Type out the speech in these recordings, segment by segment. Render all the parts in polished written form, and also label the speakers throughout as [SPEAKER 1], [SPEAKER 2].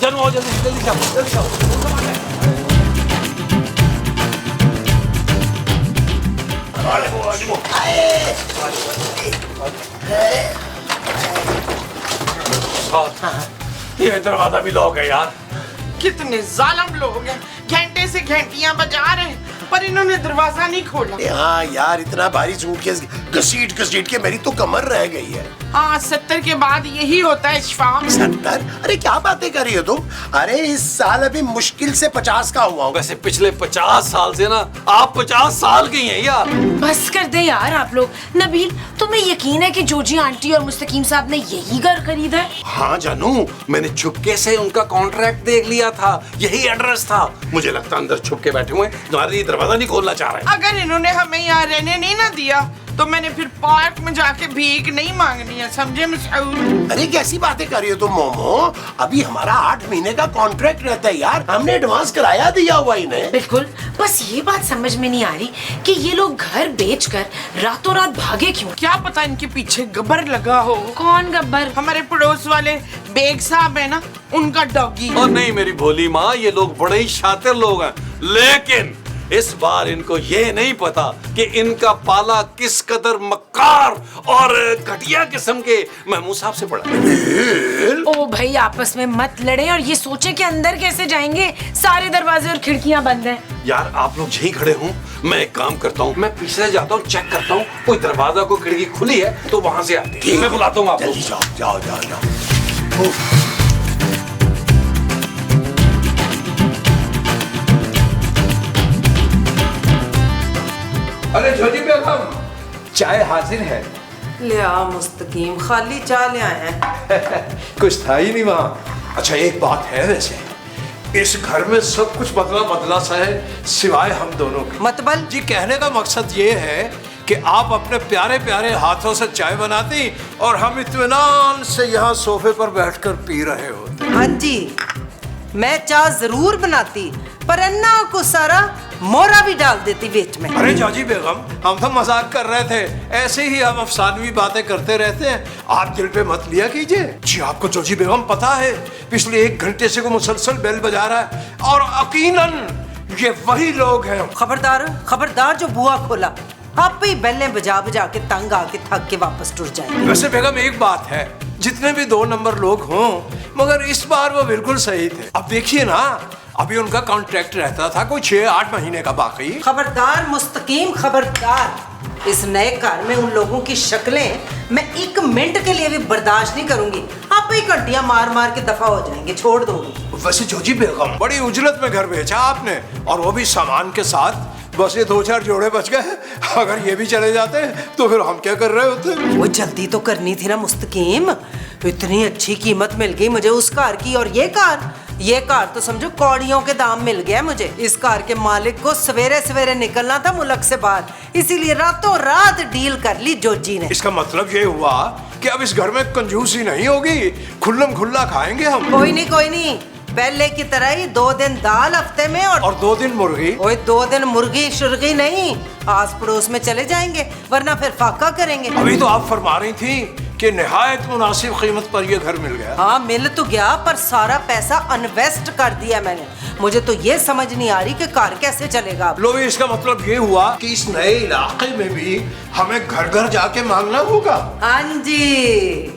[SPEAKER 1] जानू आओ जल्दी जल्दी जाओ जल्दी जाओ। ये दरवाजा भी लॉक है यार।
[SPEAKER 2] कितने जालिम लोग हैं, घंटे से घंटियां बजा रहे हैं पर इन्होंने दरवाजा नहीं खोला।
[SPEAKER 3] हाँ यार, इतना भारी सूटकेस घसीट घसीट के मेरी तो कमर रह गई है।
[SPEAKER 2] हाँ 70 के बाद यही होता है इशफाक।
[SPEAKER 3] 70? अरे क्या बातें कर रही हो तुम? अरे इस साल अभी मुश्किल से 50 का हुआ हूँ।
[SPEAKER 1] वैसे पिछले 50 साल से ना आप 50 साल के ही हैं यार।
[SPEAKER 4] बस कर दे यार आप लोग। नबील, तुम्हें यकीन है कि जोजी आंटी और मुस्तकीम साहब ने यही घर खरीदा है?
[SPEAKER 3] हाँ जानू,
[SPEAKER 1] मैंने छुपके से उनका कॉन्ट्रैक्ट देख लिया था, यही एड्रेस था। मुझे लगता अंदर छुप के बैठे हुए तुम्हारी दरवाजा नहीं खोलना चाह रहे।
[SPEAKER 2] अगर इन्होंने हमें यहाँ रहने नहीं ना दिया तो मैंने फिर पार्क में जाके भीख नहीं मांगनी है, समझे मसऊद?
[SPEAKER 3] अरे कैसी बातें कर रही हो तुम मोमो? अभी हमारा 8 महीने का कॉन्ट्रैक्ट रहता है यार, हमने एडवांस कराया दिया हुआ इन्हें।
[SPEAKER 4] बिल्कुल, बस ये बात समझ में नहीं आ रही कि ये लोग घर बेचकर रातों रात भागे क्यों?
[SPEAKER 2] क्या पता इनके पीछे गब्बर लगा हो।
[SPEAKER 4] कौन गब्बर?
[SPEAKER 2] हमारे पड़ोस वाले बेग साहब है ना, उनका डॉगी।
[SPEAKER 1] और नहीं मेरी भोली माँ, ये लोग बड़े ही शातिर लोग हैं, लेकिन इस बार इनको ये नहीं पता कि इनका पाला किस कदर मक्कार और घटिया किस्म के महमूद साहब से पड़ा है।
[SPEAKER 4] ओ भाई, आपस में मत लड़े और ये सोचे कि अंदर कैसे जाएंगे, सारे दरवाजे और खिड़कियां बंद हैं।
[SPEAKER 1] यार आप लोग यहीं खड़े हूँ, मैं एक काम करता हूँ, मैं पीछे जाता हूँ, चेक करता हूँ कोई दरवाजा कोई खिड़की खुली है तो वहां से आते हैं। मैं बुलाता हूँ आपको।
[SPEAKER 3] जाओ जाओ जाओ जाओ।
[SPEAKER 5] अरे जोजी बेगम, चाय हाजिर है।
[SPEAKER 6] ले आ मुस्तकीम, खाली चाय ले आए हैं।
[SPEAKER 5] कुछ था ही नहीं वहाँ। अच्छा एक बात है वैसे, इस घर में सब कुछ बदला बदला सा है सिवाय हम दोनों के।
[SPEAKER 6] मतबल
[SPEAKER 5] जी कहने का मकसद ये है कि आप अपने प्यारे प्यारे हाथों से चाय बनाती और हम इत्मीनान से यहाँ सोफे पर बैठकर पी रहे होते।
[SPEAKER 6] हाँ जी, मैं चाय जरूर बनाती पर अन्ना को सारा मोरा भी डाल देती बीच में।
[SPEAKER 5] अरे जाजी बेगम, हम तो मजाक कर रहे थे, ऐसे ही हम अफसानवी बातें करते रहते हैं, आप दिल पे मत लिया कीजिए। जी आपको जोजी बेगम पता है, पिछले 1 घंटे से वो मुसलसल बेल बजा रहा है और यकीनन ये वही लोग हैं।
[SPEAKER 6] खबरदार खबरदार, जो बुआ खोला आप ही बेलें बजा बजा के तंग आके थक के वापस टुर जाएंगे।
[SPEAKER 5] वैसे बेगम एक बात है, जितने भी 2 नंबर लोग हों मगर इस बार वो बिल्कुल सही थे। अब देखिए ना, अभी उनका कॉन्ट्रैक्ट रहता था कोई 6-8 महीने का बाकी।
[SPEAKER 6] खबरदार मुस्तकीम, खबरदार। इस नए घर में उन लोगों की शक्लें मैं 1 मिनट के लिए भी बर्दाश्त नहीं करूंगी। आप ही घंटियां मार मार के दफा हो जाएंगे, छोड़ दूंगी।
[SPEAKER 5] वैसे जोजी बेगम, बड़ी उजरत में घर बेचा आपने, और वो भी सामान के साथ। बस ये 2-4 जोड़े बच गए, अगर ये भी चले जाते तो फिर हम क्या कर रहे होते?
[SPEAKER 6] वो जल्दी तो करनी थी ना मुस्तकीम, इतनी अच्छी कीमत मिल गई मुझे उस कार की, और ये कार तो समझो कौड़ियों के दाम मिल गया मुझे। इस कार के मालिक को सवेरे सवेरे निकलना था मुल्क से बाहर, इसीलिए रातों रात डील कर ली जोजी ने।
[SPEAKER 5] इसका मतलब ये हुआ कि अब इस घर में कंजूसी नहीं होगी, खुल्लम खुल्ला खाएंगे हम।
[SPEAKER 6] कोई नहीं, पहले की तरह ही 2 दिन दाल हफ्ते में और
[SPEAKER 5] 2 दिन मुर्गी।
[SPEAKER 6] ओए 2 दिन मुर्गी शुर्गी नहीं, आस पड़ोस में चले जाएंगे वरना फिर फाका करेंगे।
[SPEAKER 5] अभी तो आप फरमा रही थी कि निहायत मुनासिब कीमत पर ये घर मिल गया।
[SPEAKER 6] हाँ मिल तो गया, पर सारा पैसा इन्वेस्ट कर दिया मैंने। मुझे तो ये समझ नहीं आ रही कि कार कैसे चलेगा।
[SPEAKER 5] लो, इसका मतलब ये हुआ कि इस नए इलाके में भी हमें घर घर जाके मांगना होगा।
[SPEAKER 6] हाँ जी,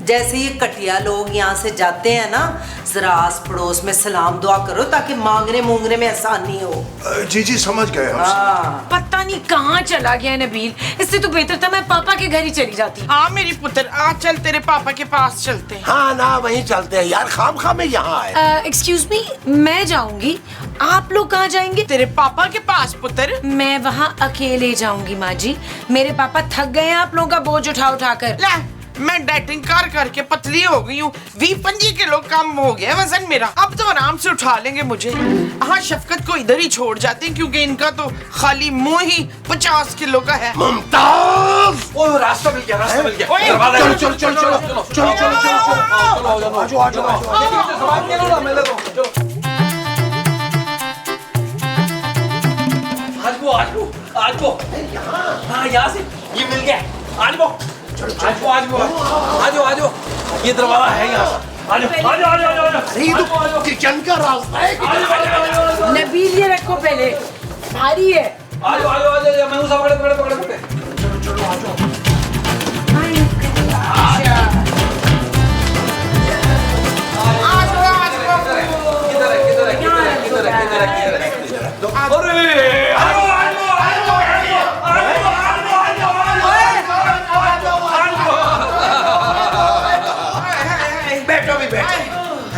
[SPEAKER 6] जैसे ये कटिया लोग यहाँ से जाते हैं ना, जरा आस पड़ोस में सलाम दुआ करो ताकि मांगने मूंगने में आसानी हो।
[SPEAKER 5] जी समझ गए हम।
[SPEAKER 6] हाँ।
[SPEAKER 4] पता नहीं कहाँ चला गया नबील, इससे तो बेहतर था मैं पापा के घर ही चली जाती।
[SPEAKER 2] हाँ मेरी पुत्र, आज चल तेरे पापा के पास चलते हैं।
[SPEAKER 3] हाँ ना, वहीं चलते हैं यार, खाम में यहाँ आए।
[SPEAKER 4] एक्सक्यूज मी, मैं जाऊंगी, आप लोग कहाँ जाएंगे?
[SPEAKER 2] तेरे पापा के पास पुत्र।
[SPEAKER 4] मैं वहाँ अकेले जाऊंगी माँ जी, मेरे पापा थक गए हैं आप लोगों का बोझ उठा उठा कर।
[SPEAKER 2] मैं डाइटिंग करके पतली हो गई हूँ, 20-25 किलो कम हो गया वजन मेरा, अब तो आराम से उठा लेंगे मुझे। हाँ शफकत को इधर ही छोड़ जाते हैं क्योंकि इनका तो खाली मुंह ही 50 किलो का है।
[SPEAKER 3] मुमताज,
[SPEAKER 1] ओ रास्ता मिल गया।
[SPEAKER 3] चलो
[SPEAKER 1] आज वो हाँ यहाँ से ये मिल गया। आज वो आ जाओ ये दरवाजा है यहाँ आ जाओ
[SPEAKER 3] अरे ये तो किचन का रास्ता है।
[SPEAKER 4] नबील ये रखो पहले, भारी है।
[SPEAKER 1] आ जाओ मैं उसे पकड़े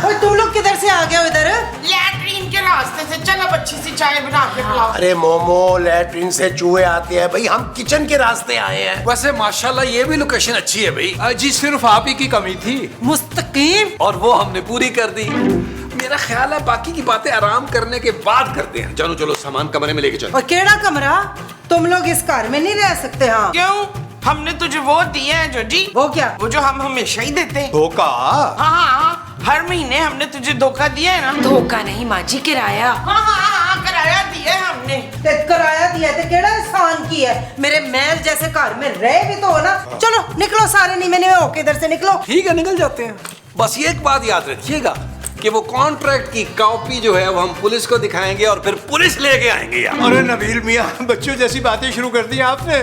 [SPEAKER 6] ओए तुम लोग किधर से आ गए हो इधर?
[SPEAKER 2] लैट्रीन के रास्ते से। चलो अच्छी सी चाय बना के पिलाओ।
[SPEAKER 3] अरे मोमो, लैट्रिन से चूहे आते हैं भाई, हम किचन के रास्ते आए हैं।
[SPEAKER 1] वैसे माशाल्लाह ये भी लोकेशन अच्छी है भाई।
[SPEAKER 5] जी सिर्फ आप ही की कमी थी।
[SPEAKER 6] मुस्तकीम,
[SPEAKER 1] और वो हमने पूरी कर दी। मेरा ख्याल है बाकी की बातें आराम करने के बाद करते हैं। जानू चलो सामान कमरे में लेके चलो।
[SPEAKER 6] और केड़ा कमरा? तुम लोग इस घर में नहीं रह सकते। हाँ
[SPEAKER 2] क्यों? हमने तुझे वो दिए हैं जो जी।
[SPEAKER 6] वो क्या?
[SPEAKER 2] वो जो हम हमेशा ही देते हैं।
[SPEAKER 5] धोखा?
[SPEAKER 2] हाँ, हर महीने हमने तुझे धोखा दिया है ना।
[SPEAKER 4] धोखा नहीं माँ जी, किराया।
[SPEAKER 2] हाँ, किराया दिया है हमने।
[SPEAKER 6] ते किराया दिया ते केड़ा एहसान की है? मेरे महल जैसे घर में रह भी तो हो ना। चलो निकलो सारे नीमे नीमे होके इधर से निकलो।
[SPEAKER 1] ठीक है निकल जाते हैं। बस ये एक बात याद रखिएगा कि वो कॉन्ट्रैक्ट की कॉपी जो है वो हम पुलिस को दिखाएंगे और फिर पुलिस लेके आएंगे यार।
[SPEAKER 5] अरे नबील मियाँ, बच्चों जैसी बातें शुरू कर दी आपने।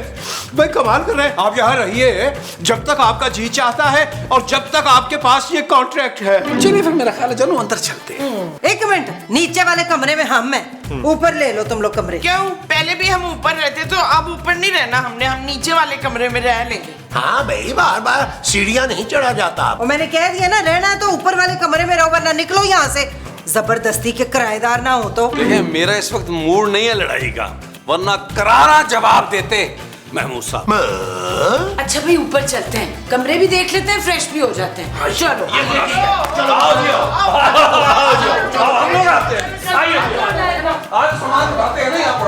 [SPEAKER 5] भाई कमाल कर रहे हैं आप। यहाँ रहिए जब तक आपका जी चाहता है और जब तक आपके पास ये कॉन्ट्रैक्ट है।
[SPEAKER 1] चलिए फिर मेरा ख्याल है जानू अंदर चलते हैं।
[SPEAKER 6] एक मिनट, नीचे वाले कमरे में हम हैं, ऊपर ले लो तुम लोग कमरे।
[SPEAKER 2] क्यों? पहले भी हम ऊपर रहते तो अब ऊपर नहीं रहना हमने। हम नीचे वाले कमरे में रह लेंगे।
[SPEAKER 3] हाँ भाई, बार बार सीढ़ियाँ नहीं चढ़ा जाता।
[SPEAKER 6] और मैंने कह दिया ना, रहना है तो ऊपर वाले कमरे में रहो, वरना निकलो यहाँ से। जबरदस्ती के किराएदार ना हो तो।
[SPEAKER 1] देखिए मेरा इस वक्त मूड नहीं है लड़ाई का, वरना करारा जवाब देते महमूद साहब।
[SPEAKER 4] अच्छा भाई ऊपर चलते हैं, कमरे भी देख लेते हैं, फ्रेश भी हो जाते हैं। चलो
[SPEAKER 1] हम लोग आते हैं। आइए आज सामान उठाते हैं ना यहाँ पर।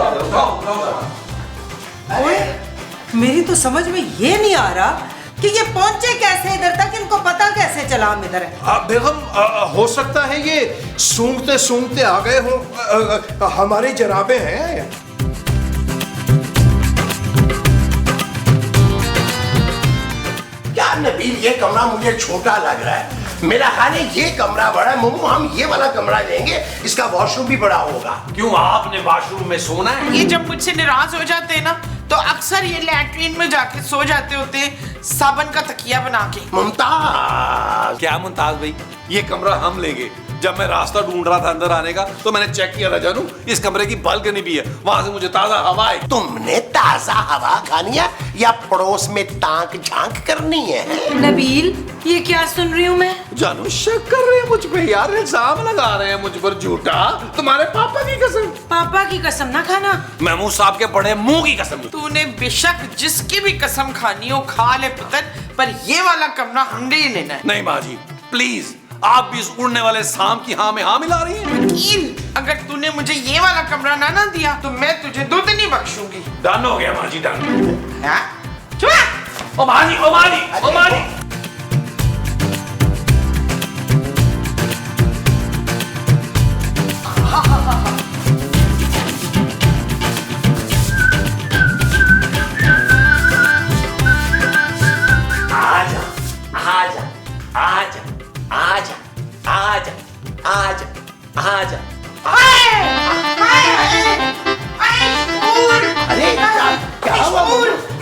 [SPEAKER 6] मेरी तो समझ में ये नहीं आ रहा कि ये पहुंचे कैसे इधर तक, इनको पता कैसे चला हम इधर है।
[SPEAKER 5] बेगम हो सकता है ये सूंघते सूंघते आ गए हो। हमारी जनाबे हैं।
[SPEAKER 3] यार नबील, ये कमरा मुझे छोटा लग रहा है। मेरा ख्याल है ये कमरा बड़ा है। मोमो, हम ये वाला कमरा लेंगे, इसका वॉशरूम भी बड़ा होगा।
[SPEAKER 1] क्यों आपने वॉशरूम में सोना है?
[SPEAKER 2] ये जब मुझसे नाराज हो जाते हैं ना तो अक्सर ये लैट्रीन में जाके सो जाते होते हैं, साबन का तकिया बना के।
[SPEAKER 3] मुमताज,
[SPEAKER 1] क्या मुमताज भाई, ये कमरा हम लेंगे। जब मैं रास्ता ढूंढ रहा था अंदर आने का तो मैंने चेक किया था जानू, इस कमरे की बालकनी भी है, वहां से मुझे ताजा हवा आई।
[SPEAKER 3] तुमने ताजा हवा खानी है या पड़ोस में ताक झांक करनी है?
[SPEAKER 4] नबील ये क्या सुन रही हूँ मैं?
[SPEAKER 1] जानू शक कर रहे हैं मुझ पे यार, इल्जाम लगा रहे हैं मुझ पर झूठा। तुम्हारे पापा की कसम।
[SPEAKER 4] पापा की कसम ना खाना।
[SPEAKER 1] महमूद साहब के बड़े मुंह की कसम।
[SPEAKER 2] तूने बेशक जिसकी भी कसम खानी हो खा ले पुत्र, पर ये वाला कमरा हमने ही लेना है।
[SPEAKER 1] नहीं माँ जी प्लीज, आप भी इस उड़ने वाले सांप की हाँ में हाँ मिला रही हैं।
[SPEAKER 2] वकील, अगर तूने मुझे ये वाला कमरा ना दिया तो मैं तुझे दूध नहीं बख्शूंगी।
[SPEAKER 1] डन हो गया माँ जी, डन।
[SPEAKER 2] हाँ? चुप!
[SPEAKER 1] ओ माँ जी, ओ माँ जी, ओ माँ जी।
[SPEAKER 3] आजा। अरे क्या हुआ?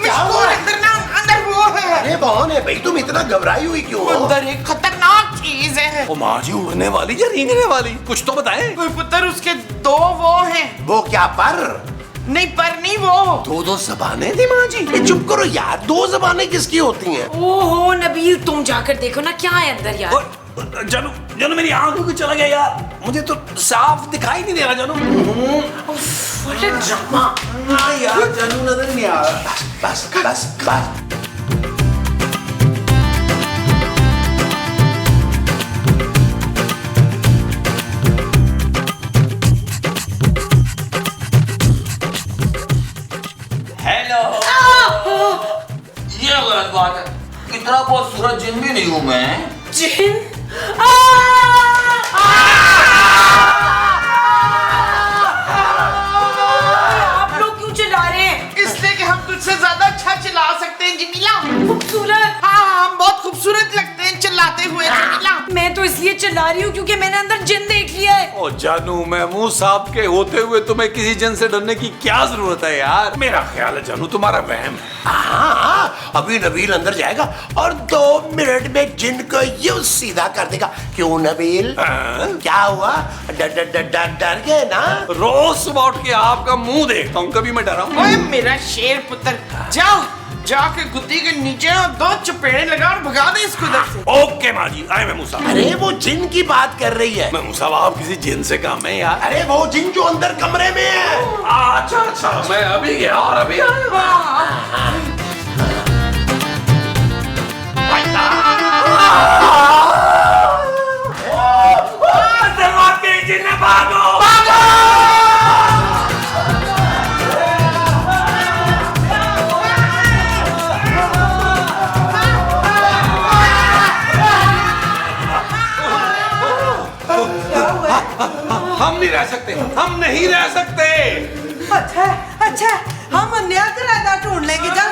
[SPEAKER 3] क्या हुआ?
[SPEAKER 2] अंदर वो है।
[SPEAKER 3] अरे कौन है भाई? तुम इतना घबराई हुई क्यों हो?
[SPEAKER 2] अंदर एक खतरनाक चीज है।
[SPEAKER 1] ओ माँ जी, उड़ने वाली या रेंगने वाली, कुछ तो बताएं।
[SPEAKER 2] कोई पुत्र, उसके दो वो हैं।
[SPEAKER 3] वो क्या पर?
[SPEAKER 2] नहीं पर नहीं, वो
[SPEAKER 3] दो जबानें थी माँ जी। ये चुप करो यार, दो जबानें किसकी होती हैं?
[SPEAKER 4] ओहो नबील, तुम जाकर देखो ना क्या है अंदर यार।
[SPEAKER 1] जानू जानू मेरी आंखों को चला गया यार, मुझे तो साफ दिखाई नहीं दे रहा जानू।
[SPEAKER 4] What a drama।
[SPEAKER 1] हाँ यार जानू नजर नहीं आ रहा।
[SPEAKER 3] बस बस बस।
[SPEAKER 7] हेलो। ये गलत बात है, इतना बहुत सूरज जिन भी नहीं हूँ मैं।
[SPEAKER 4] जिन? आप लोग क्यों चिल्ला रहे हैं?
[SPEAKER 2] इसलिए कि हम तुझसे ज्यादा अच्छा चिल्ला सकते हैं जिमिला।
[SPEAKER 4] खूबसूरत चिल्ला रही हूँ क्योंकि मैंने अंदर जिन देख लिया है।
[SPEAKER 1] ओ जानू, महमूद साहब के होते हुए तुम्हें किसी जिन से डरने की क्या जरूरत है यार? मेरा ख्याल है जानू तुम्हारा वहम है।
[SPEAKER 3] हाँ, अभी नबील अंदर जाएगा और 2 मिनट में जिन को यूं सीधा कर देगा। क्यों नबील? क्या हुआ? डर गए ना?
[SPEAKER 1] रोज सुबह उठ के आपका मुंह देखता हूँ, कभी मैं डरा हूँ?
[SPEAKER 2] ओए मेरा शेर पुत्र, जाओ जाके गुद्दी के नीचे और 2 चपेड़े लगा और भगा दे इसको इधर से।
[SPEAKER 1] ओके माँ जी, आए महमूद साहब।
[SPEAKER 3] अरे वो जिन की बात कर रही है।
[SPEAKER 1] महमूद साहब, आप किसी जिन से काम है यार?
[SPEAKER 3] अरे वो जिन जो अंदर कमरे में है।
[SPEAKER 1] अच्छा अच्छा, मैं अभी गया और अभी आया। हम नहीं रह सकते, हम नहीं रह सकते।
[SPEAKER 6] अच्छा अच्छा, हम अन्याय करादा ढूंढ लेंगे। चल,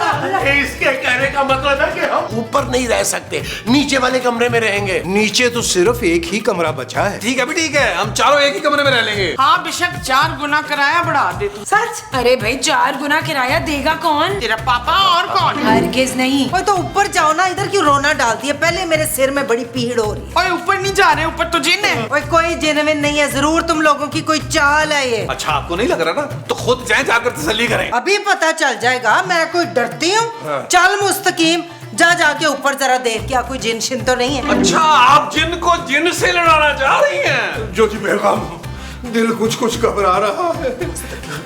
[SPEAKER 3] इसके कहने का मतलब है कि हम ऊपर नहीं रह सकते, नीचे वाले कमरे में रहेंगे।
[SPEAKER 5] नीचे तो सिर्फ एक ही कमरा बचा है।
[SPEAKER 1] ठीक है भी, ठीक है, हम चारों एक ही कमरे में रह लेंगे।
[SPEAKER 2] हाँ बेशक 4 गुना किराया बढ़ा दे तू।
[SPEAKER 6] सच?
[SPEAKER 4] अरे भाई 4 गुना किराया देगा कौन?
[SPEAKER 2] तेरा पापा और कौन?
[SPEAKER 4] हरगिज नहीं।
[SPEAKER 6] ओए तो ऊपर जाओ ना, इधर क्यों रोना डाल दिया? पहले मेरे सिर में बड़ी पीड़ हो रही है।
[SPEAKER 2] ओए ऊपर नहीं जा रहे, ऊपर तो जिन है।
[SPEAKER 6] ओए कोई जिनविन नहीं है, जरूर तुम लोगों की कोई चाल है ये।
[SPEAKER 1] अच्छा, आपको नहीं लग रहा ना? तो खुद जाएं, जाकर तसल्ली करें।
[SPEAKER 6] अभी पता चल जाएगा, मैं कोई डरती हूँ? चल मुस्तकीम, जा जाके ऊपर जरा देख, क्या कोई जिन शिन तो नहीं है?
[SPEAKER 1] अच्छा, आप जिन को जिन से लड़ाना चाह रही हैं?
[SPEAKER 5] ज्योति बेगम, दिल कुछ कुछ घबरा रहा है।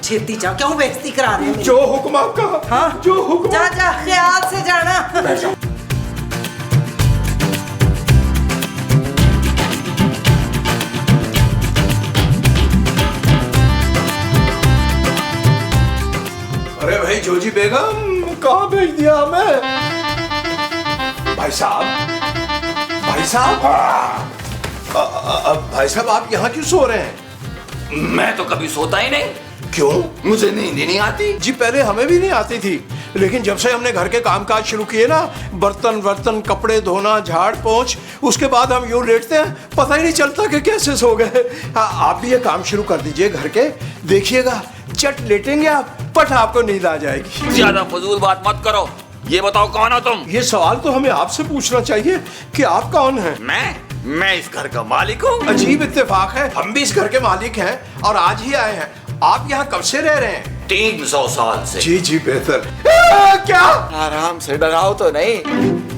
[SPEAKER 6] छेती जा, क्यों बेइज्जती करा रहे हैं?
[SPEAKER 5] जो हुक्म आपका।
[SPEAKER 6] हाँ?
[SPEAKER 5] जो हुक्म।
[SPEAKER 6] जा जा, ख्याल से जाना।
[SPEAKER 5] अरे भाई जोजी बेगम, कहाँ भेज दिया हमें? भाई साहब, भाई साहब, भाई साहब, आप यहाँ क्यों सो रहे हैं?
[SPEAKER 7] मैं तो कभी सोता ही नहीं,
[SPEAKER 5] क्यों?
[SPEAKER 7] मुझे नींद ही नहीं आती।
[SPEAKER 5] जी पहले हमें भी नहीं आती थी, लेकिन जब से हमने घर के कामकाज शुरू किए ना, बर्तन कपड़े धोना, झाड़ पोंछ, उसके बाद हम यूं लेटते हैं, पता ही नहीं चलता कि कैसे सो गए। आप भी ये काम शुरू कर दीजिए घर के, देखिएगा चट लेटेंगे आप, पट आपको नींद आ जाएगी।
[SPEAKER 7] ज्यादा फजूल बात मत करो। ये बताओ कौन हो तुम?
[SPEAKER 5] ये सवाल तो हमें आपसे पूछना चाहिए कि आप कौन हैं?
[SPEAKER 7] मैं इस घर का मालिक हूँ।
[SPEAKER 5] अजीब इत्तेफाक है, हम भी इस घर के मालिक हैं और आज ही आए हैं। आप यहाँ कब से रह रहे हैं?
[SPEAKER 7] 300 साल से।
[SPEAKER 5] जी जी बेहतर। क्या?
[SPEAKER 7] आराम से, डराओ तो नहीं।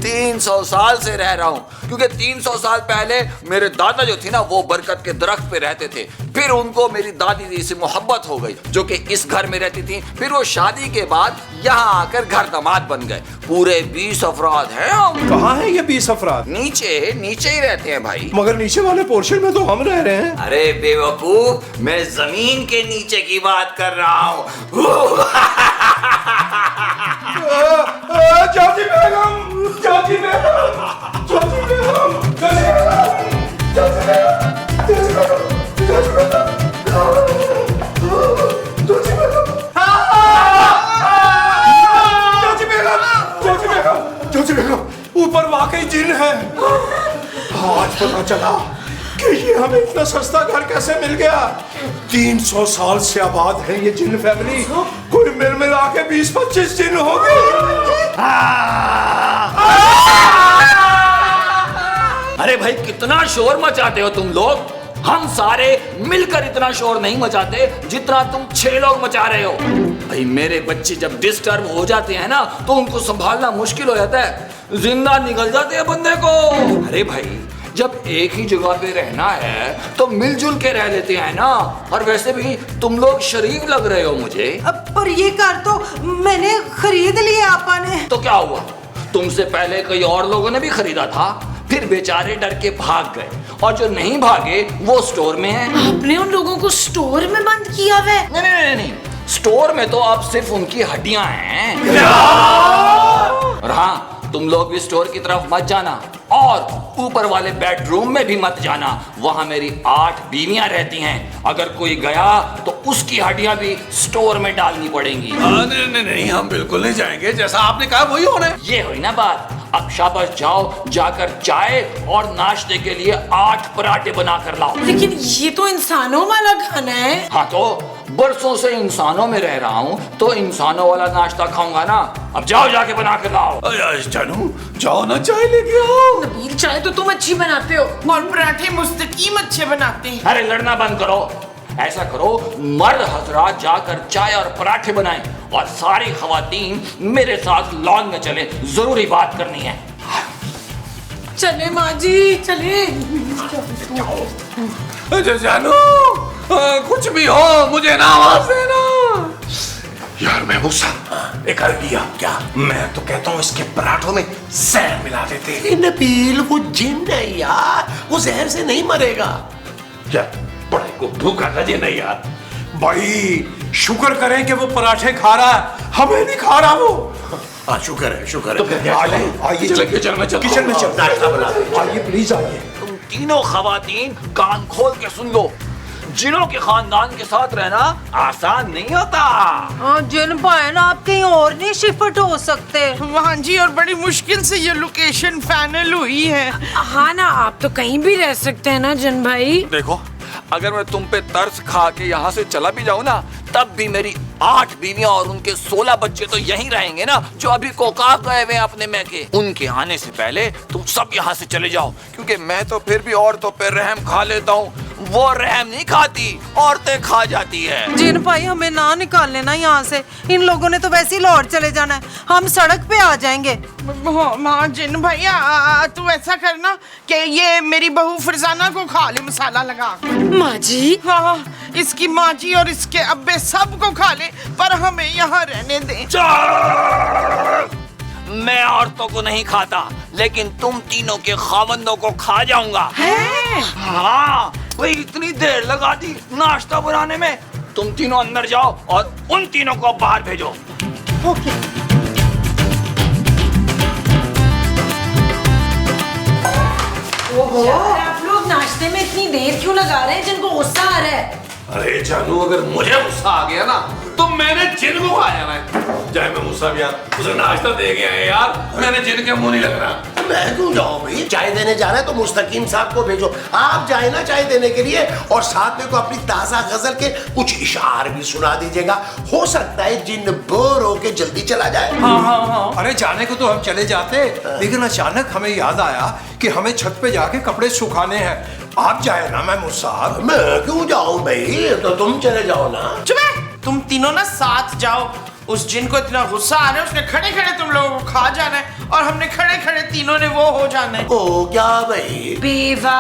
[SPEAKER 7] 300 साल से रह रहा हूँ, क्योंकि 300 साल पहले मेरे दादा जो थे ना, वो बरकत के दरख्त पे रहते थे। फिर उनको मेरी दादी जी से मोहब्बत हो गई, जो कि इस घर में रहती थी। फिर वो शादी के बाद यहाँ आकर घर दामाद बन गए। पूरे 20 अफराद हैं हम।
[SPEAKER 5] कहाँ है ये 20 अफराद?
[SPEAKER 7] नीचे ही रहते हैं भाई।
[SPEAKER 5] मगर नीचे वाले पोर्शन में तो हम रह रहे हैं।
[SPEAKER 7] अरे बेवकूफ, मैं जमीन के नीचे की बात कर रहा हूँ।
[SPEAKER 5] ज्योति बेगम, ज्योति बेगम, ज्योति बेगम, ज्योति बेगम, ज्योति बेगम, ज्योति बेगम, ज्योति बेगम, ऊपर वाकई जिन है। आज पता चला कि ये हमें इतना सस्ता घर कैसे मिल गया। 300 साल से आबाद है ये जिन फैमिली, कोई मिल मिला के 20-25 जिन हो गए।
[SPEAKER 7] अरे भाई, कितना शोर मचाते हो तुम लोग। हम सारे मिलकर इतना शोर नहीं मचाते जितना तुम 6 लोग मचा रहे हो। भाई मेरे बच्चे जब डिस्टर्ब हो जाते हैं ना, तो उनको संभालना मुश्किल हो जाता है, जिंदा निकल जाते हैं बंदे को। अरे भाई, जब एक ही जगह पे रहना है तो मिलजुल के रह लेते हैं ना। और वैसे भी तुम लोग शरीफ लग रहे हो मुझे।
[SPEAKER 6] अब पर ये कार तो मैंने खरीद लिया आपा ने।
[SPEAKER 7] तो क्या हुआ, तुमसे पहले कई और लोगों ने भी खरीदा था, फिर बेचारे डर के भाग गए, और जो नहीं भागे वो स्टोर में हैं।
[SPEAKER 4] आपने उन लोगों को स्टोर में बंद किया हुआ है?
[SPEAKER 7] नहीं, स्टोर में तो अब सिर्फ उनकी हड्डियां हैं। और हाँ, तुम लोग भी स्टोर की तरफ मत जाना, और ऊपर वाले बेडरूम में भी मत जाना। वहां मेरी 8 बीवियां रहती हैं। अगर कोई गया तो उसकी हड्डियां भी स्टोर में डालनी पड़ेंगी।
[SPEAKER 1] नहीं, हम बिल्कुल नहीं जाएंगे, जैसा आपने कहा वही होना है।
[SPEAKER 7] ये हुई ना बात। अब शाबाश जाओ, जाकर चाय और नाश्ते के लिए 8 पराठे बना कर लाओ।
[SPEAKER 4] लेकिन ये तो इंसानों वाला खाना है।
[SPEAKER 7] हाँ तो बरसों से इंसानों में रह रहा हूँ तो इंसानों वाला नाश्ता खाऊंगा ना। अब जाओ जाके बना कर लाओ।
[SPEAKER 1] जानू जाओ ना चाय लेके आओ।
[SPEAKER 4] नबील चाय तो तुम अच्छी बनाते हो।
[SPEAKER 2] और पराठे मुस्तकीम अच्छे बनाते हैं।
[SPEAKER 7] अरे लड़ना बंद करो। ऐसा करो, मर्द हजरात जाकर चाय और पराठे बनाएं और सारी खवातीन मेरे साथ लॉन में चले, जरूरी बात करनी है।
[SPEAKER 4] चले माँ जी चले।
[SPEAKER 1] जानू कुछ भी हो मुझे ना आवाज देना। यार मैं मूसा एक आइडिया। क्या? मैं तो कहता हूँ इसके पराठों में जहर मिला देते।
[SPEAKER 3] नबील वो जिन है यार, वो जहर से नहीं मरेगा।
[SPEAKER 1] क्या बड़े को भूखा लगे नहीं यार।
[SPEAKER 5] भाई शुक्र करें कि वो पराठे खा रहा है, हमें नहीं खा रहा वो।
[SPEAKER 3] हाँ शुक्र है, शुक्र है।
[SPEAKER 1] तो फिर क्या
[SPEAKER 5] आइए,
[SPEAKER 1] करें?
[SPEAKER 5] आइए,
[SPEAKER 1] चलो किचन में चलो।
[SPEAKER 5] किचन में चल,
[SPEAKER 3] नाश्ता बना दे।
[SPEAKER 5] आइए प्लीज आइए।
[SPEAKER 7] तुम तीनों खवातीन कान खोल के सुन लो, जिनों के खानदान के साथ रहना आसान नहीं होता।
[SPEAKER 6] जिन भाई ना आप कहीं और नहीं शिफ्ट हो सकते।
[SPEAKER 2] हाँ जी, और बड़ी मुश्किल से ये लोकेशन फाइनल हुई है।
[SPEAKER 4] हाँ ना, आप तो कहीं भी रह सकते हैं ना जन भाई।
[SPEAKER 7] देखो, अगर मैं तुम पे तरस खा के यहाँ से चला भी जाऊँ ना, तब भी मेरी 8 बीवियां और उनके 16 बच्चे तो यहीं रहेंगे ना, जो अभी कोकाफ गए हुए अपने मैके। उनके आने से पहले तुम सब यहाँ से चले जाओ, क्योंकि मैं तो फिर भी औरतों पे रहम खा लेता हूँ, वो रहम नहीं खाती, औरतें खा जाती है।
[SPEAKER 6] जिन भाई हमें ना निकाल लेना यहाँ से, इन लोगों ने तो वैसे ही लाहौर चले जाना है, हम सड़क पे आ जाएंगे।
[SPEAKER 2] हाँ जिन भैया, तू ऐसा करना कि ये मेरी बहू फरजाना को खा ले मसाला लगा।
[SPEAKER 4] माँ जी
[SPEAKER 2] हाँ, इसकी माँ जी और इसके अब्बे सबको खा ले, पर हमें यहाँ रहने दे।
[SPEAKER 7] मैं औरतों को नहीं खाता, लेकिन तुम तीनों के खावंदों को खा जाऊंगा। हाँ, कोई इतनी देर लगा दी नाश्ता बनाने में। तुम तीनों अंदर जाओ और उन तीनों को बाहर भेजो।
[SPEAKER 4] ओहो, आप लोग नाश्ते में इतनी देर क्यों लगा रहे हैं? जिनको गुस्सा आ रहा है।
[SPEAKER 1] अरे जानू, अगर मुझे गुस्सा आ गया ना तो मैंने जिन को खा जाना है। चाहे मैं मूसा भी यार उसे नाश्ता दे गया है यार, मैंने जिन के मुंह नहीं लग रहा।
[SPEAKER 3] मैं क्यों जाऊं भाई? चाय देने जाना है तो मुस्तकीम साहब को भेजो। आप जाए ना चाय देने के लिए, और साथ में को अपनी ताजा गजल के कुछ इशार भी सुना दीजिएगा। हो सकता है जिन बोर होके जल्दी चला जाए।
[SPEAKER 5] हाँ। अरे जाने को तो हम चले जाते, लेकिन अचानक हमें याद आया कि हमें छत पे जाके कपड़े सुखाने हैं। आप जाए ना महमूद साहब।
[SPEAKER 3] मैं क्यों जाऊं भाई? तो तुम चले जाओ ना।
[SPEAKER 2] चुप है, तुम तीनों ना साथ जाओ। उस जिन को इतना गुस्सा आ रहा है, उसने खड़े खड़े तुम लोगों को खा जाना है, और हमने खड़े खड़े तीनों ने वो हो जाना है।
[SPEAKER 3] ओ क्या भाई?
[SPEAKER 4] बेवा।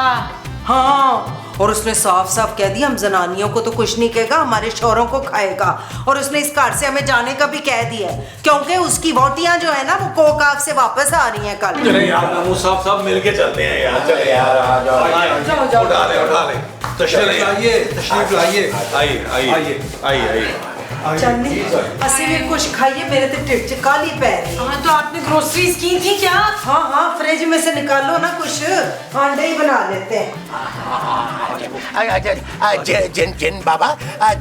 [SPEAKER 6] हाँ, और उसने साफ साफ कह दिया हम जनानियों को तो कुछ नहीं कहेगा, हमारे शौहरों को खाएगा। और उसने इस घर से हमें जाने का भी कह दिया है, क्योंकि उसकी वोटियां जो है ना वो कोकाफ से वापस आ रही हैं कल।
[SPEAKER 1] चले यार, महमूद साहब सब मिलके चलते हैं यार। चले यार, आ जाओ। उठा ले।
[SPEAKER 5] तशरीफ लाइए, तशरीफ लाइए।
[SPEAKER 1] आइए आइए आइए आइए।
[SPEAKER 6] चलनी असि भी कुछ खाइए, मेरे तो टिट च काली पै रही।
[SPEAKER 4] हाँ, तो आपने ग्रोसरीज की थी क्या?
[SPEAKER 6] हाँ, फ्रिज में से निकालो ना कुछ, अंडे ही बना लेते हैं।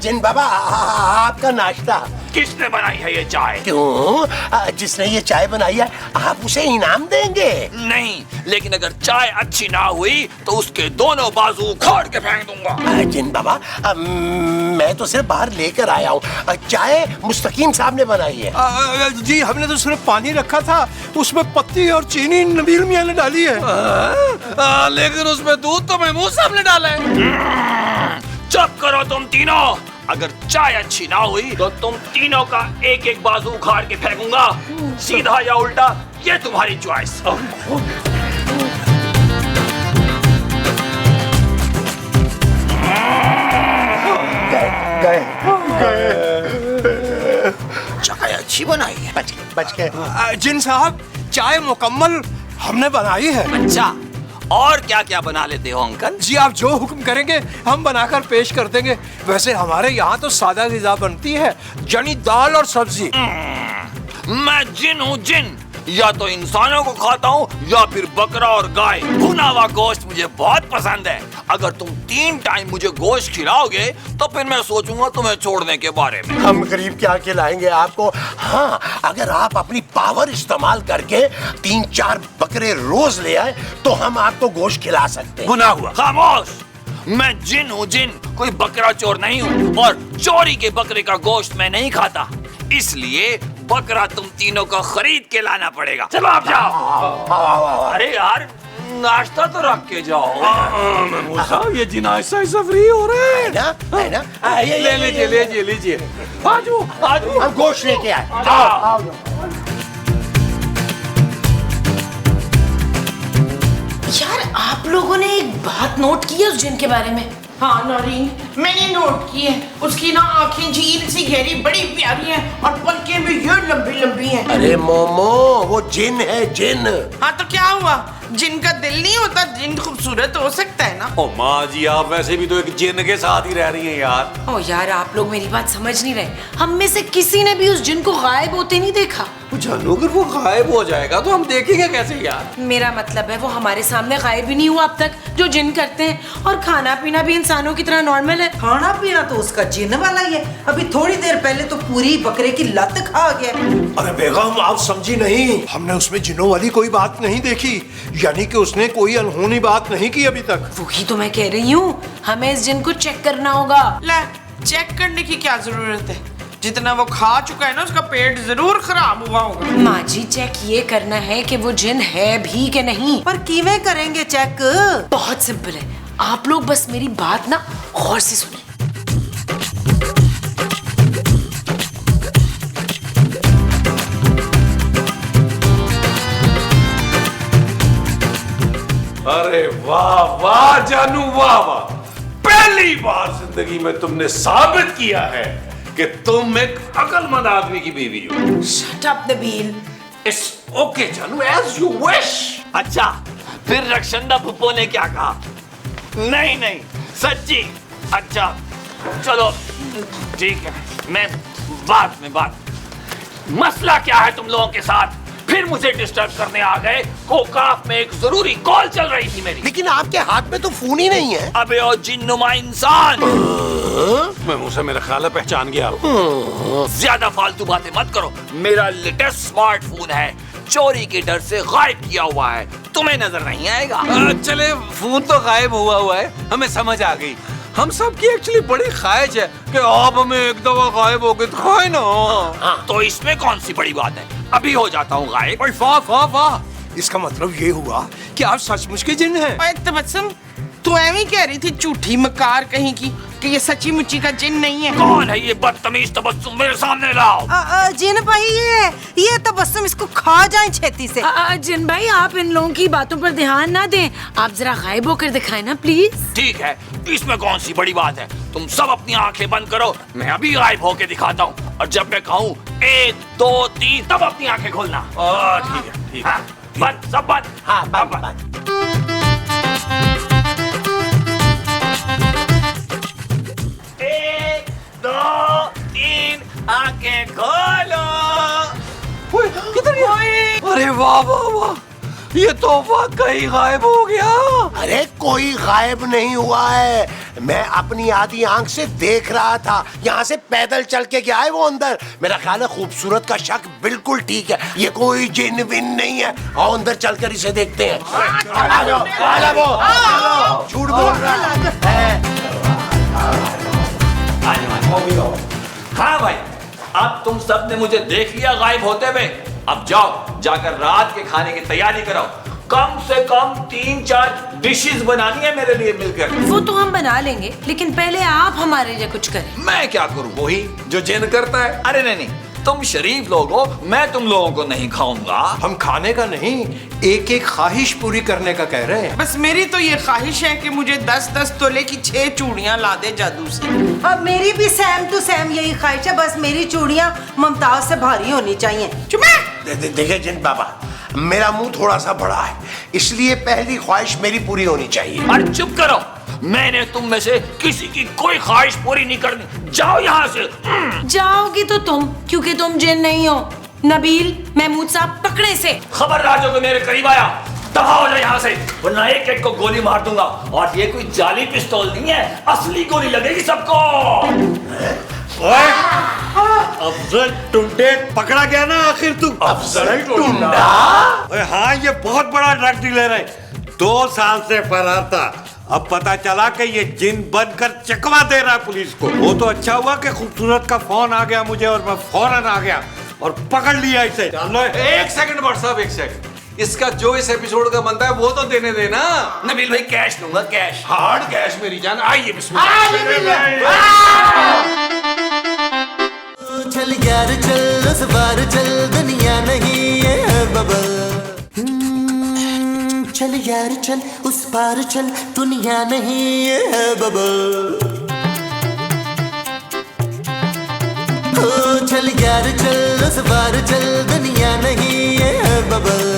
[SPEAKER 3] जिन बाबा आपका नाश्ता।
[SPEAKER 7] किसने बनाई है ये चाय?
[SPEAKER 3] क्यों? जिसने ये चाय बनाई है आप उसे इनाम देंगे?
[SPEAKER 7] नहीं, लेकिन अगर चाय अच्छी ना हुई तो उसके दोनों बाजू उखाड़ के फेंक दूंगा।
[SPEAKER 3] जिन बाबा, मैं तो सिर्फ बाहर लेकर आया हूँ। चाय मुस्तकीम साहब ने बनाई है।
[SPEAKER 5] जी हमने तो सिर्फ पानी रखा था, उसमें पत्ती और चीनी नबील मियां ने डाली है।
[SPEAKER 1] लेकिन उसमें दूध तो महमूद साहब ने डाला है।
[SPEAKER 7] चुप करो तुम तीनों। अगर चाय अच्छी ना हुई तो तुम तीनों का एक एक बाजू उखाड़ के फेंकूंगा, सीधा या उल्टा, ये तुम्हारी चॉइस। चाय अच्छी बनाई है।
[SPEAKER 3] बच के।
[SPEAKER 5] जिन साहब, चाय मुकम्मल हमने बनाई है।
[SPEAKER 7] अच्छा, और क्या क्या बना लेते हो अंकल?
[SPEAKER 5] जी आप जो हुक्म करेंगे हम बनाकर पेश कर देंगे। वैसे हमारे यहाँ तो सादा ग़िज़ा बनती है, यानी दाल और सब्जी।
[SPEAKER 7] मैं जिन हूँ, जिन। या तो इंसानों को खाता हूँ या फिर बकरा और गाय। भुना हुआ गोश्त मुझे बहुत पसंद है। अगर तुम 3 टाइम मुझे गोश्त खिलाओगे तो फिर मैं सोचूंगा तुम्हें छोड़ने के बारे में।
[SPEAKER 3] हम गरीब क्या खिलाएंगे आपको। हाँ, अगर आप अपनी पावर इस्तेमाल करके 3-4 बकरे रोज ले आए तो हम आपको गोश्त खिला सकते हैं।
[SPEAKER 1] भुना हुआ।
[SPEAKER 7] खामोश, मैं जिन हूँ जिन, कोई बकरा चोर नहीं हूँ और चोरी के बकरे का गोश्त मैं नहीं खाता। इसलिए बकरा तुम तीनों को खरीद के लाना पड़ेगा। चलो आप जाओ। अरे यार नाश्ता तो रख के जाओ।
[SPEAKER 1] मूसा, ये जिन ऐसा फ्री हो रहे हैं
[SPEAKER 3] ना, है ना?
[SPEAKER 1] ले लीजिए लीजिए। आजू आजू,
[SPEAKER 3] हम गोश्त लेके आए। आओ।
[SPEAKER 4] यार आप लोगों ने एक बात नोट की है उस जिन के बारे में?
[SPEAKER 2] हाँ नौरीन, मैंने नोट की है। उसकी ना आंखें झील सी गहरी बड़ी प्यारी हैं और पलकें भी ये लंबी लंबी हैं।
[SPEAKER 3] अरे मोमो, वो जिन है, जिन।
[SPEAKER 2] हाँ तो क्या हुआ, जिन का दिल नहीं होता? जिन खूबसूरत हो सकता है ना।
[SPEAKER 1] ओ माँ जी, आप वैसे भी तो एक जिन के साथ ही रह रही हैं यार।
[SPEAKER 4] ओ यार आप लोग मेरी बात समझ नहीं रहे। हम में से किसी ने भी उस जिन को गायब होते नहीं देखा।
[SPEAKER 1] जानू, अगर वो गायब हो जाएगा तो हम देखेंगे कैसे यार?
[SPEAKER 4] मेरा मतलब है वो हमारे सामने गायब ही नहीं हुआ अब तक, जो जिन करते हैं। और खाना पीना भी इंसानों की तरह नॉर्मल है।
[SPEAKER 6] खाना पीना तो उसका जिन वाला ही है। अभी थोड़ी देर पहले तो पूरी बकरे की लत खा गया।
[SPEAKER 5] अरे बेगम, आप समझी नहीं, हमने उसमें जिनों वाली कोई बात नहीं देखी। यानी कि उसने कोई अनहोनी बात नहीं की अभी तक।
[SPEAKER 4] वही तो मैं कह रही हूँ, हमें इस जिन को चेक करना होगा।
[SPEAKER 2] ले, चेक करने की क्या जरूरत है? जितना वो खा चुका है ना, उसका पेट जरूर खराब हुआ होगा।
[SPEAKER 4] माँ जी, चेक ये करना है कि वो जिन है भी कि नहीं।
[SPEAKER 6] पर किवें करेंगे चेक?
[SPEAKER 4] बहुत सिंपल है, आप लोग बस मेरी बात ना गौर से सुने।
[SPEAKER 1] अरे वाह वाह जानू, वाह वाह। पहली बार जिंदगी में तुमने साबित किया है कि तुम एक अक्लमंद आदमी की बीवी हो।
[SPEAKER 4] Shut up Nabeel.
[SPEAKER 1] It's okay जानू, एज यू विश।
[SPEAKER 7] अच्छा, फिर रक्षंदा फुप्पो ने क्या कहा? नहीं नहीं, सच्ची? अच्छा चलो ठीक है, मैं बात में बात। मसला क्या है तुम लोगों के साथ? फिर मुझे डिस्टर्ब करने आ गए। कोकाफ में एक जरूरी कॉल चल रही थी मेरी।
[SPEAKER 3] लेकिन आपके हाथ में तो फोन ही नहीं है।
[SPEAKER 7] अबे ओ जिन्नुमा इंसान,
[SPEAKER 1] मैं मुझसे, मेरा ख्याल है पहचान गया।
[SPEAKER 7] ज्यादा फालतू बातें मत करो। मेरा लेटेस्ट स्मार्टफोन है, चोरी के डर से गायब किया हुआ है, तुम्हें नजर नहीं आएगा।
[SPEAKER 1] चले, फोन तो गायब हुआ है, हमें समझ आ गई। हम सब की एक्चुअली बड़ी ख्वाहिश है कि आप हमें एक दफा गायब हो गए दिखाए ना।
[SPEAKER 7] तो इसमें कौन सी बड़ी बात है, अभी हो जाता हूँ गायब।
[SPEAKER 5] वाह वाह वाह, इसका मतलब ये हुआ कि आप सचमुच के जिन हैं।
[SPEAKER 2] ओए तबस्सुम, तू एवं कह रही थी झूठी मकार कहीं की कि ये सच्ची मुच्ची का जिन नहीं है।
[SPEAKER 7] कौन है ये बदतमीज तबस्सुम, मेरे सामने लाओ।
[SPEAKER 6] जिन भाई, ये तबस्सुम इसको खा जाए छेती से।
[SPEAKER 4] जिन भाई, आप इन लोगों की बातों पर ध्यान ना दें, आप जरा गायब होकर दिखाएं ना प्लीज।
[SPEAKER 7] ठीक है, इसमें कौन सी बड़ी बात है? तुम सब अपनी आंखें बंद करो, मैं अभी गायब होके दिखाता हूँ। और जब मैं कहूँ 1 2 3 तब अपनी आंखें खोलना।
[SPEAKER 1] ठीक है, ठीक है।
[SPEAKER 7] हाँ, बंद, सब बंद।
[SPEAKER 3] हाँ,
[SPEAKER 7] अब
[SPEAKER 3] बंद।
[SPEAKER 7] 1 2 3 आंखें खोलो।
[SPEAKER 1] किधर गया? अरे वाह वाह वाह, ये तो वाकई गायब हो गया।
[SPEAKER 3] अरे कोई गायब नहीं हुआ है, मैं अपनी आधी आंख से देख रहा था। यहाँ से पैदल चल के गया है वो अंदर। मेरा ख्याल है खूबसूरत का शक बिल्कुल ठीक है, ये कोई जिन विन नहीं है। आओ अंदर चलकर इसे देखते हैं। आ जाओ, आ जाओ। झूठ बोल रहा है।
[SPEAKER 7] हाँ भाई, अब तुम सब ने मुझे देख लिया गायब होते हुए। अब जाओ, जाकर रात के खाने की तैयारी करो। कम से कम 3-4 डिशेस बनानी है मेरे लिए मिलकर।
[SPEAKER 4] वो तो हम बना लेंगे, लेकिन पहले आप हमारे लिए कुछ करें।
[SPEAKER 7] मैं क्या करूं?
[SPEAKER 1] वही जो जिन करता है।
[SPEAKER 7] अरे नहीं, तुम शरीफ लोग हो, मैं तुम लोगों को नहीं खाऊंगा।
[SPEAKER 5] हम खाने का नहीं, एक एक ख्वाहिश पूरी करने का कह रहे हैं।
[SPEAKER 2] बस मेरी तो ये ख्वाहिश है कि मुझे 10-10 तोले की 6 चूड़ियां ला दे जादू से।
[SPEAKER 6] अब मेरी भी सेम टू सेम यही ख्वाहिश है, बस मेरी चूड़ियां मुमताज से भारी होनी चाहिए।
[SPEAKER 3] देखिए जिन बाबा, मेरा मुंह थोड़ा सा बड़ा है, इसलिए पहली ख्वाहिश मेरी पूरी होनी चाहिए।
[SPEAKER 7] अरे चुप करो, मैंने तुम में से किसी की कोई ख्वाहिश पूरी नहीं करनी। जाओ यहाँ से।
[SPEAKER 4] जाओगी तो तुम, क्योंकि तुम जिन नहीं हो। नबील, महमूद साहब पकड़े से।
[SPEAKER 7] खबरदार जो कोई मेरे करीब आया दफा हो जाए यहाँ से, वरना एक एक को गोली मार दूंगा। और ये कोई जाली पिस्तौल नहीं है, असली गोली लगेगी सबको।
[SPEAKER 8] ओए, अफजल टुंडे पकड़ा गया ना आखिर तू।
[SPEAKER 3] अफजल टुंडा?
[SPEAKER 8] ओए हाँ, ये बहुत बड़ा ड्रग डीलर है, 2 साल से फरार था। अब पता चला कि ये जिन बनकर चकवा दे रहा है पुलिस को। वो तो अच्छा हुआ कि खूबसूरत का फोन आ गया मुझे और मैं फौरन आ गया और पकड़ लिया इसे। चलो
[SPEAKER 1] एक सेकंड भाट साहब, एक सेकंड। इसका जो इस एपिसोड का बनता है वो तो देने देना।
[SPEAKER 7] नबील भाई कैश दूंगा, कैश।
[SPEAKER 1] हार्ड कैश मेरी जान। आइए बिस्मिल्लाह।
[SPEAKER 9] चल यार चल, उस बार चल, दुनिया नहीं है बबल। चल यार चल, उस पार चल, दुनिया नहीं है बबल। ओ चल यार चल, उस पार चल, दुनिया नहीं है बबल।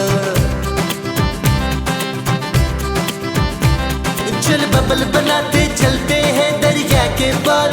[SPEAKER 9] चल बबल बनाते चलते हैं दरिया के पार।